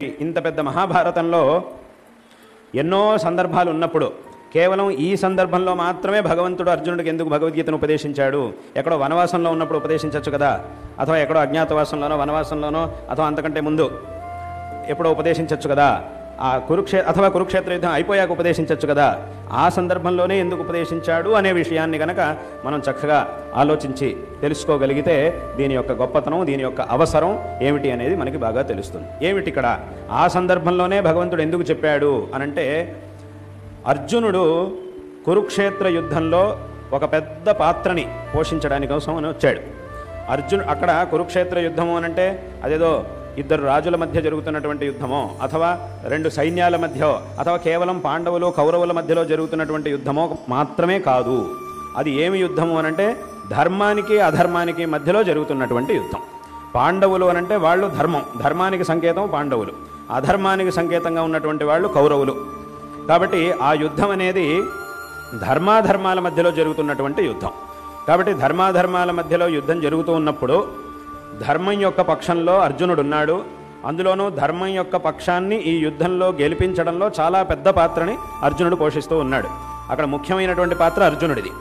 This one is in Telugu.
ఇంత పెద్ద మహాభారతంలో ఎన్నో సందర్భాలు ఉన్నప్పుడు కేవలం ఈ సందర్భంలో మాత్రమే భగవంతుడు అర్జునుడికి ఎందుకు భగవద్గీతను ఉపదేశించాడు? ఎక్కడో వనవాసంలో ఉన్నప్పుడు ఉపదేశించవచ్చు కదా, అథవా ఎక్కడో అజ్ఞాతవాసంలోనో వనవాసంలోనో అథవా అంతకంటే ముందు ఎప్పుడో ఉపదేశించవచ్చు కదా, కురుక్షేత్ర యుద్ధం అయిపోయాక ఉపదేశించవచ్చు కదా, ఆ సందర్భంలోనే ఎందుకు ఉపదేశించాడు అనే విషయాన్ని కనుక మనం చక్కగా ఆలోచించి తెలుసుకోగలిగితే దీని యొక్క గొప్పతనం, దీని యొక్క అవసరం ఏమిటి అనేది మనకి బాగా తెలుస్తుంది. ఏమిటి ఇక్కడ ఆ సందర్భంలోనే భగవంతుడు ఎందుకు చెప్పాడు అనంటే, అర్జునుడు కురుక్షేత్ర యుద్ధంలో ఒక పెద్ద పాత్రని పోషించడానికి కోసం అని వచ్చాడు. అక్కడ కురుక్షేత్ర యుద్ధము అనంటే అదేదో ఇద్దరు రాజుల మధ్య జరుగుతున్నటువంటి యుద్ధమో, అథవా రెండు సైన్యాల మధ్య, అథవా కేవలం పాండవులు కౌరవుల మధ్యలో జరుగుతున్నటువంటి యుద్ధమో మాత్రమే కాదు. అది ఏమి యుద్ధము అనంటే ధర్మానికి అధర్మానికి మధ్యలో జరుగుతున్నటువంటి యుద్ధం. పాండవులు అనంటే వాళ్ళు ధర్మానికి సంకేతం పాండవులు, అధర్మానికి సంకేతంగా ఉన్నటువంటి వాళ్ళు కౌరవులు. కాబట్టి ఆ యుద్ధం అనేది ధర్మాధర్మాల మధ్యలో జరుగుతున్నటువంటి యుద్ధం. కాబట్టి ధర్మాధర్మాల మధ్యలో యుద్ధం జరుగుతూ ఉన్నప్పుడు ధర్మం యొక్క పక్షంలో అర్జునుడు ఉన్నాడు. అందులోనూ ధర్మం యొక్క పక్షాన్ని ఈ యుద్ధంలో గెలిపించడంలో చాలా పెద్ద పాత్రని అర్జునుడు పోషిస్తూ ఉన్నాడు. అక్కడ ముఖ్యమైనటువంటి పాత్ర అర్జునుడిది.